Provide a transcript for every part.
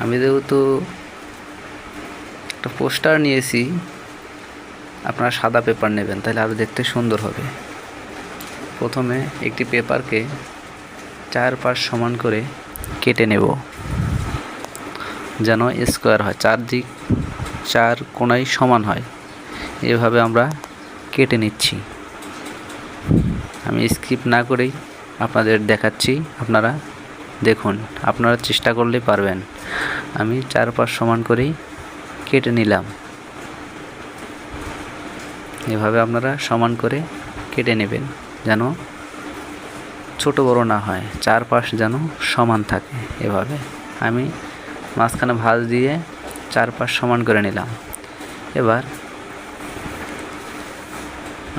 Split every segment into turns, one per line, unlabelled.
আমি যেহেতু একটা পোস্টার নিয়েছি, আপনারা সাদা পেপার নেবেন, তাহলে আরও দেখতে সুন্দর হবে। প্রথমে একটি পেপারকে 4 পাশ সমান করে কেটে নেব, যেন স্কোয়ার হয়, 4 কোণাই সমান হয়। এভাবে আমরা কেটে নিচ্ছি। আমি স্কিপ না করেই আপনাদের দেখাচ্ছি, আপনারা দেখুন, আপনারা চেষ্টা করলেই পারবেন। আমি 4 পাশ সমান করেই কেটে নিলাম। এভাবে আপনারা সমান করে কেটে নেবেন, যেন ছোট বড় না হয়, 4 পাশ যেন সমান থাকে। এভাবে আমি মাঝখানে ভাঁজ দিয়ে 4 পাশ সমান করে নিলাম। এবার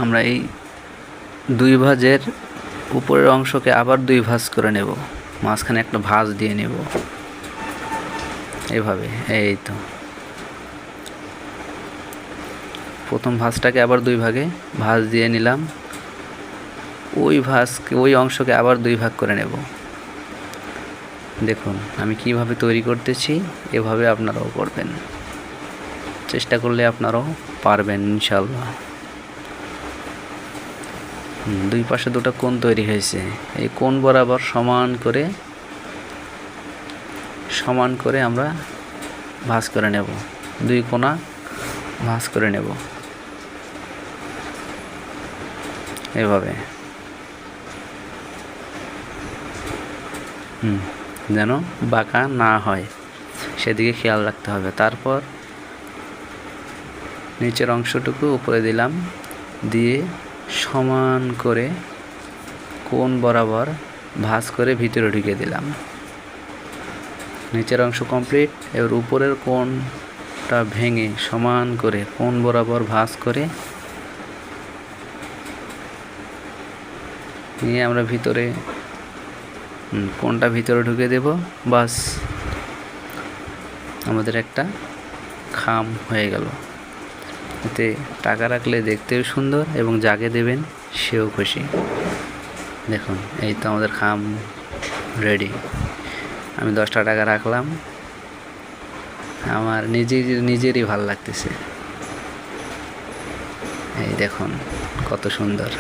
আমরা এই 2 ভাঁজের উপরের অংশকে আবার 2 ভাঁজ করে নেব, মাঝখানে একটা ভাঁজ দিয়ে নেব এভাবে। এই তো প্রথম ভাঁজটাকে আবার 2 ভাগে ভাঁজ দিয়ে নিলাম, ওই অংশকে আবার 2 ভাগ করে নেব। দেখুন আমি কিভাবে তৈরি করতেছি, এভাবে আপনারাও করবেন। চেষ্টা করলে আপনারাও পারবেন ইনশাআল্লাহ। 2 পাশে 2টা কোণ তৈরি হয়েছে। এই কোণ বরাবর সমান করে আমরা ভাঁজ করে নেব, 2 কোণা ভাঁজ করে নেব এভাবে, যেন বাঁকা না হয় সেদিকে খেয়াল রাখতে হবে। তারপর নিচের অংশটুকু উপরে দিলাম, দিয়ে সমান করে কোণ বরাবর ভাঁজ করে ভিতরে ঢুকে দিলাম। নিচের অংশ কমপ্লিট। এবার উপরের কোণটা ভেঙে সমান করে কোণ বরাবর ভাঁজ করে নিয়ে আমরা কোণটা ভিতরে ঢুকে দেব। বাস, আমাদের একটা খাম হয়ে গেল। এতে টাকা রাখলে দেখতেও সুন্দর এবং যাকে দেবেন সেও খুশি। দেখুন এই তো আমাদের খাম রেডি। আমি 10টা টাকা রাখলাম, আমার নিজেরই ভালো লাগতেছে। এই দেখুন কত সুন্দর।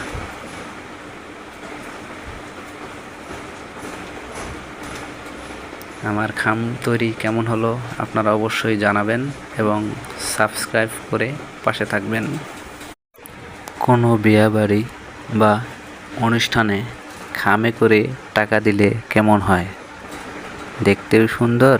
আমার খাম তৈরি কেমন হলো আপনারা অবশ্যই জানাবেন এবং সাবস্ক্রাইব করে পাশে থাকবেন। কোনো বিয়েবাড়ি বা অনুষ্ঠানে খামে করে টাকা দিলে কেমন হয়? দেখতেও সুন্দর,